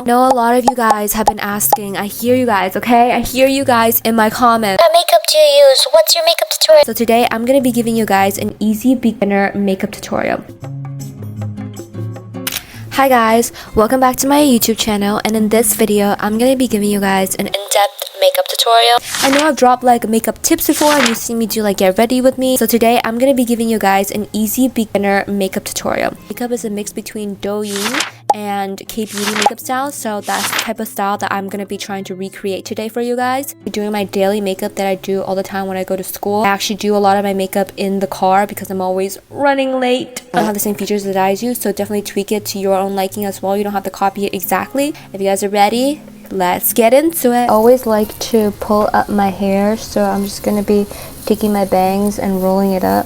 I know a lot of you guys have been asking. I hear you guys, okay? I hear you guys in my comments. What makeup do you use? What's your makeup tutorial? So today I'm going to be giving you guys an easy beginner makeup tutorial. Hi guys, welcome back to my YouTube channel, and in this video I'm going to be giving you guys an in-depth makeup tutorial. I know I've dropped like makeup tips before and you've seen me do like get ready with me. So today I'm going to be giving you guys an easy beginner makeup tutorial. Makeup is a mix between douyin and K-beauty makeup style, so that's the type of style that I'm going to be trying to recreate today for you guys. Doing my daily makeup that I do all the time when I go to school. I actually do a lot of my makeup in the car because I'm always running late. I don't have the same features that I do, so definitely tweak it to your own liking as well. You don't have to copy it exactly. If you guys are ready, let's get into it. I always like to pull up my hair, so I'm just going to be taking my bangs and rolling it up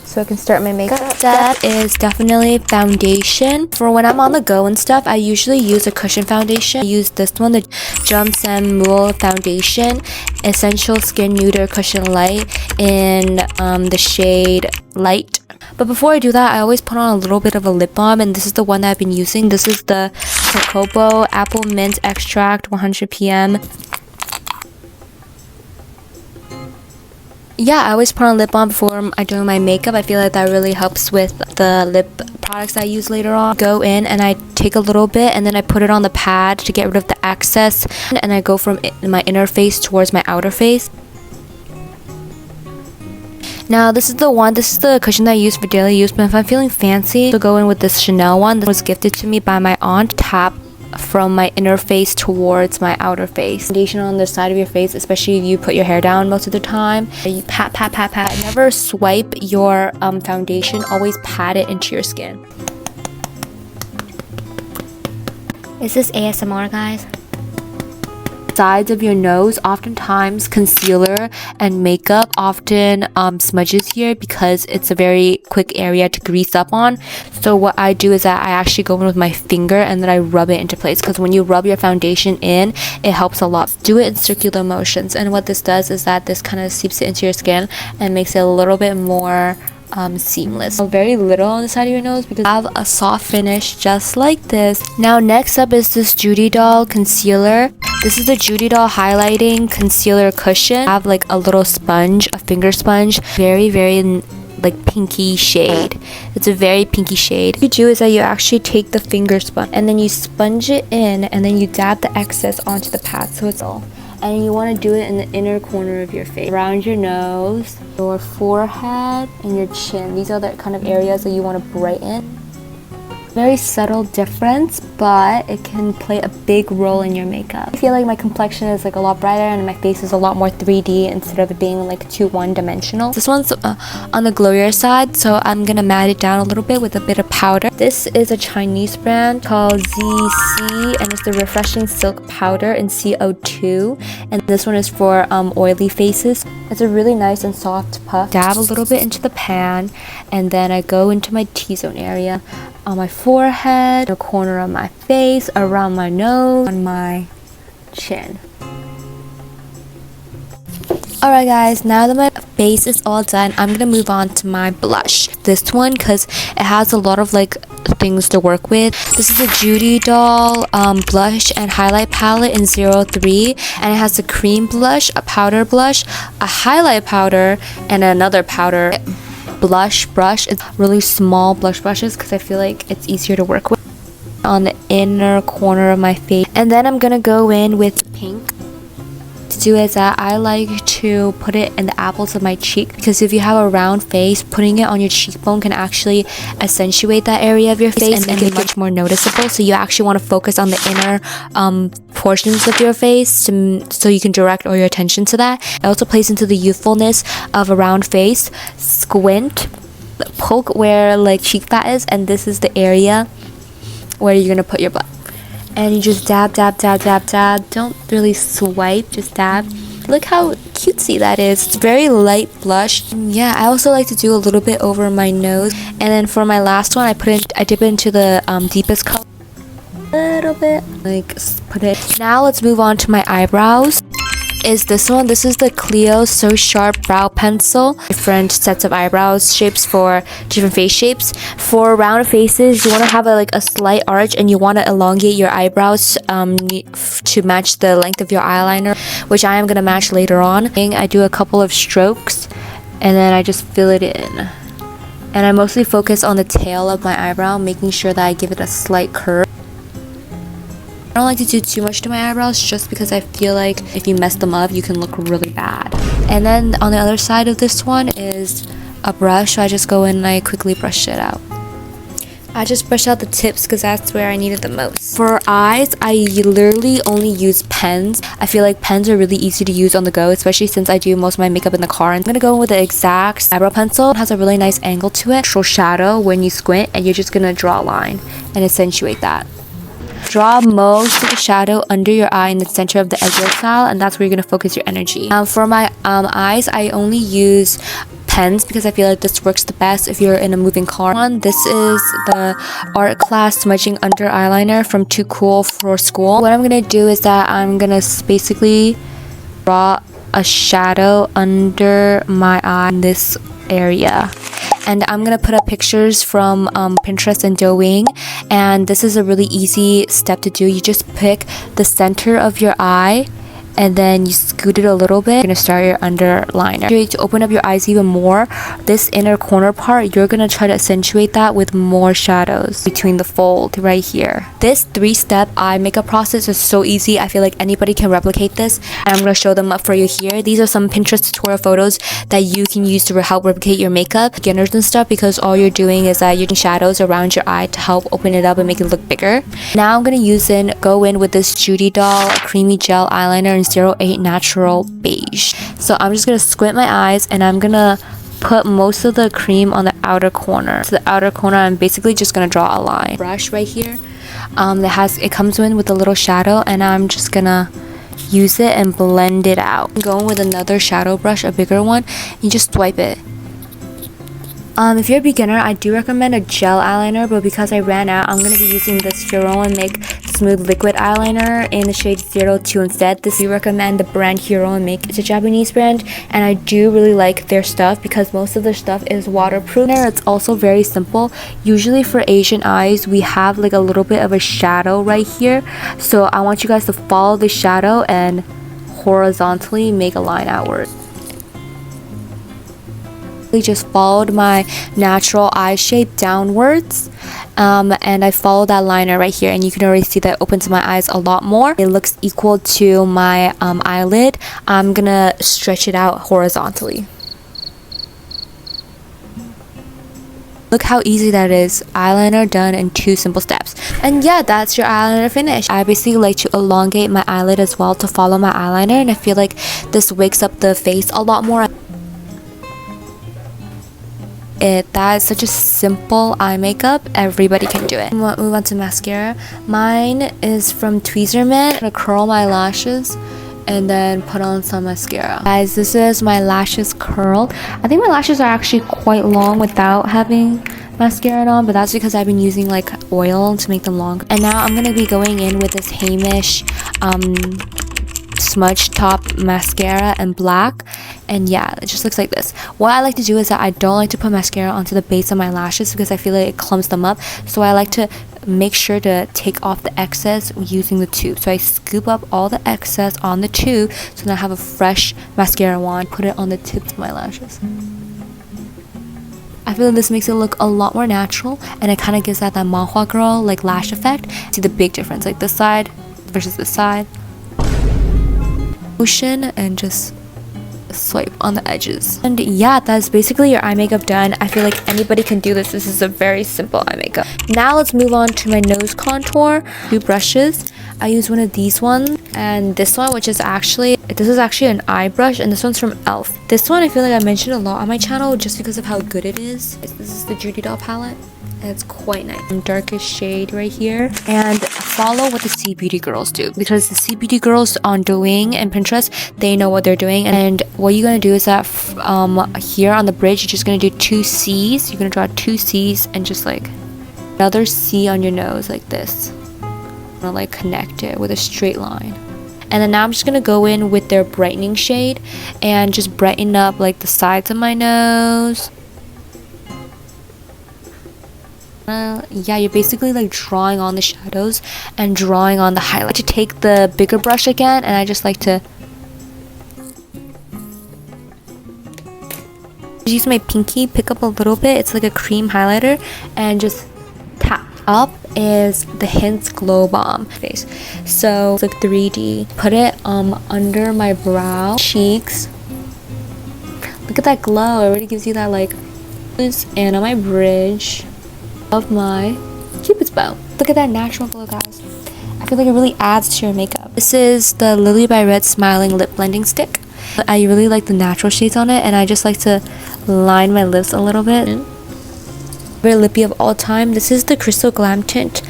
so I can start my makeup. Step is definitely foundation. For when I'm on the go and stuff, I usually use a cushion foundation. I use this one, the Jump Foundation Essential Skin Nude Cushion Light in the shade Light. But before I do that, I always put on a little bit of a lip balm, and this is the one that I've been using. This is the Cocobo Apple Mint Extract 100 PM. Yeah, I always put on lip balm before I do my makeup. I feel like that really helps with the lip products I use later on. Go in and I take a little bit and then I put it on the pad to get rid of the excess, and I go from my inner face towards my outer face. Now this is the cushion that I use for daily use, but if I'm feeling fancy, I'll go in with this Chanel one that was gifted to me by my aunt. Tap from my inner face towards my outer face. Foundation on the side of your face, especially if you put your hair down most of the time. You pat, pat, pat, pat. Never swipe your foundation. Always pat it into your skin. Is this ASMR, guys? Sides of your nose, oftentimes concealer and makeup often smudges here because it's a very quick area to grease up on. So what I do is that I actually go in with my finger and then I rub it into place, because when you rub your foundation in, it helps a lot. Do it in circular motions, and what this does is that this kind of seeps it into your skin and makes it a little bit more seamless. Very little on the side of your nose because I have a soft finish just like this. Now next up is this Judy Doll concealer. This is the Judy Doll highlighting concealer cushion. I have like a little sponge, a finger sponge, very like pinky shade. It's a very pinky shade. What you do is that you actually take the finger sponge and then you sponge it in, and then you dab the excess onto the pad so it's all. And you want to do it in the inner corner of your face, around your nose, your forehead, and your chin. These are the kind of areas that you want to brighten. Very subtle difference, but it can play a big role in your makeup. I feel like my complexion is like a lot brighter and my face is a lot more 3D instead of it being like too one-dimensional. This one's on the glowier side, so I'm gonna matte it down a little bit with a bit of powder. This is a Chinese brand called ZC, and it's the Refreshing Silk Powder in CO2, and this one is for oily faces. It's a really nice and soft puff. Dab a little bit into the pan, and then I go into my T-zone area, on my forehead, the corner of my face, around my nose, on my chin. Alright guys, now that my base is all done, I'm gonna move on to my blush. This one, because it has a lot of like things to work with. This is the Judy Doll blush and highlight palette in 03, and it has a cream blush, a powder blush, a highlight powder, and another powder blush brush. It's really small blush brushes because I feel like it's easier to work with on the inner corner of my face. And then I'm gonna go in with pink. To do is that I like to put it in the apples of my cheek, because if you have a round face, putting it on your cheekbone can actually accentuate that area of your face and make it much more noticeable. So you actually want to focus on the inner portions of your face so you can direct all your attention to that. It also plays into the youthfulness of a round face. Squint, poke where like cheek fat is, and this is the area where you're gonna put your butt. And you just dab, dab, dab, dab, dab. Don't really swipe, just dab. Look how cutesy that is. It's very light blush. Yeah, I also like to do a little bit over my nose. And then for my last one, I dip it into the deepest color. A little bit. Like, put it. Now let's move on to my eyebrows. is this one. This is the Clio So Sharp Brow Pencil. Different sets of eyebrows shapes for different face shapes. For round faces, you want to have a slight arch and you want to elongate your eyebrows to match the length of your eyeliner, which I am going to match later on. I do a couple of strokes and then I just fill it in. And I mostly focus on the tail of my eyebrow, making sure that I give it a slight curve. I don't like to do too much to my eyebrows just because I feel like if you mess them up, you can look really bad. And then on the other side of this one is a brush, so I just go in and I quickly brush it out. I just brushed out the tips because that's where I need it the most. For eyes, I literally only use pens. I feel like pens are really easy to use on the go, especially since I do most of my makeup in the car. I'm gonna go with the exact eyebrow pencil. It has a really nice angle to it. Natural shadow when you squint, and you're just gonna draw a line and accentuate that. Draw most of the shadow under your eye in the center of the edge style, and that's where you're gonna focus your energy. For my eyes, I only use pens because I feel like this works the best if you're in a moving car. This is the art class smudging under eyeliner from Too Cool for School. What I'm gonna do is that I'm gonna basically draw a shadow under my eye in this area. And I'm gonna put up pictures from Pinterest and douyin, and this is a really easy step to do. You just pick the center of your eye and then you scoot it a little bit. You're gonna start your underliner. To open up your eyes even more, this inner corner part, you're gonna try to accentuate that with more shadows between the fold right here. This 3-step eye makeup process is so easy. I feel like anybody can replicate this, and I'm gonna show them up for you here. These are some Pinterest tutorial photos that you can use to help replicate your makeup, beginners and stuff, because all you're doing is that you're using shadows around your eye to help open it up and make it look bigger. Now I'm gonna go in with this Judy Doll creamy gel eyeliner in 08 Natural Beige. So I'm just gonna squint my eyes and I'm gonna put most of the cream on the outer corner. To the outer corner, I'm basically just gonna draw a line. Brush right here, it comes in with a little shadow, and I'm just gonna use it and blend it out. Going with another shadow brush, a bigger one, and just swipe it. If you're a beginner, I do recommend a gel eyeliner, but because I ran out, I'm going to be using this Hero and Make Smooth Liquid Eyeliner in the shade 02 instead. This I recommend the brand Hero and Make. It's a Japanese brand, and I do really like their stuff because most of their stuff is waterproof. It's also very simple. Usually for Asian eyes, we have like a little bit of a shadow right here. So I want you guys to follow the shadow and horizontally make a line outward. Just followed my natural eye shape downwards, and I followed that liner right here, and you can already see that it opens my eyes a lot more. It looks equal to my eyelid. I'm gonna stretch it out horizontally. Look how easy that is. Eyeliner done in 2 simple steps. And yeah, that's your eyeliner finished. I basically like to elongate my eyelid as well to follow my eyeliner, and I feel like this wakes up the face a lot more. That is such a simple eye makeup. Everybody can do it. Move on to mascara. Mine is from Tweezerman. I'm gonna curl my lashes and then put on some mascara. Guys, this is my lashes curled. I think my lashes are actually quite long without having mascara on, but that's because I've been using like oil to make them long. And now I'm gonna be going in with this Hamish smudge top mascara in black, and yeah, it just looks like this. What I like to do is that I don't like to put mascara onto the base of my lashes because I feel like it clumps them up, so I like to make sure to take off the excess using the tube. So I scoop up all the excess on the tube so that I have a fresh mascara wand, put it on the tips of my lashes. I feel like this makes it look a lot more natural, and it kind of gives that manhwa girl like lash effect. See the big difference, like this side versus this side. Motion and just swipe on the edges. And yeah, that's basically your eye makeup done. I feel like anybody can do this. This is a very simple eye makeup. Now let's move on to my nose contour. 2 brushes. I use one of these ones and this one, which is actually an eye brush, and this one's from e.l.f. This one I feel like I mentioned a lot on my channel just because of how good it is. This is the Judy Doll palette. And it's quite nice. Darkest shade right here. And follow what the C Beauty girls do, because the C Beauty girls on douyin and Pinterest, they know what they're doing. And what you're gonna do is that here on the bridge, you're just gonna do 2 C's. You're gonna draw 2 C's and just like another C on your nose like this. I'm gonna like connect it with a straight line. And then now I'm just gonna go in with their brightening shade and just brighten up like the sides of my nose. Yeah, you're basically like drawing on the shadows and drawing on the highlight. To take the bigger brush again, and I just like to use my pinky, pick up a little bit. It's like a cream highlighter, and just tap. Up is the Hints Glow Bomb face. So it's like 3D. Put it under my brow, cheeks. Look at that glow. It already gives you that like, and on my bridge of my Cupid's bow. Look at that natural glow, guys. I feel like it really adds to your makeup. This is the Lily by Red Smiling Lip Blending Stick. I really like the natural shades on it, and I just like to line my lips a little bit. Very lippy of all time. This is the Crystal Glam Tint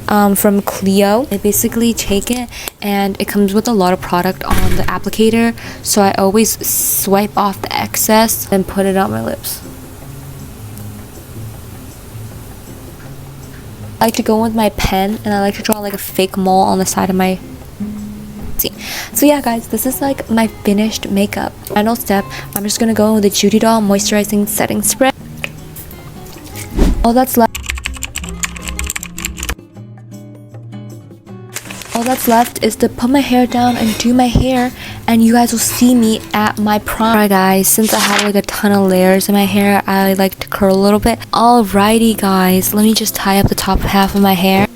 from Clio. I basically take it, and it comes with a lot of product on the applicator, so I always swipe off the excess and put it on my lips. I like to go with my pen, and I like to draw like a fake mole on the side of my see. So yeah, guys, this is like my finished makeup. Final step, I'm just gonna go in with the Judy Doll moisturizing setting spray. All that's left is to put my hair down and do my hair, and you guys will see me at my prom. Alright guys, since I have like a ton of layers in my hair, I like to curl a little bit. Alrighty guys, let me just tie up the top half of my hair.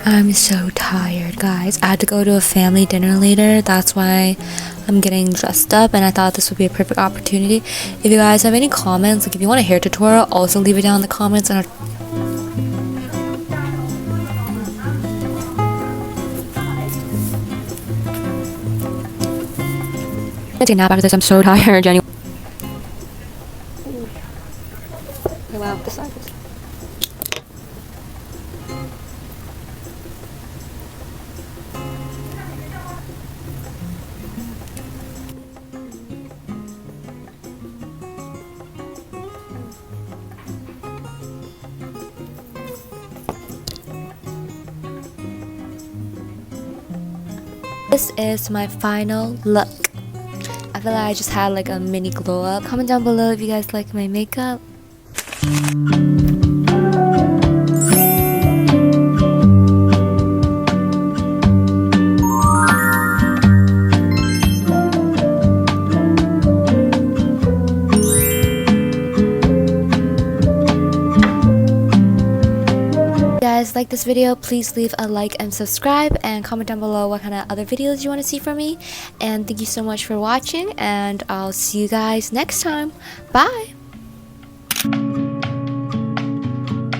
I'm so tired, guys. I had to go to a family dinner later. That's why I'm getting dressed up, and I thought this would be a perfect opportunity. If you guys have any comments, like if you want a hair tutorial, also leave it down in the comments. And I'm gonna take a nap after this. I'm so tired, Jenny. Okay, wow, this side is. This is my final look. I feel like I just had like a mini glow up. Comment down below if you guys like my makeup. Guys, like this video, please leave a like and subscribe, and comment down below what kind of other videos you want to see from me. And thank you so much for watching, and I'll see you guys next time. Bye.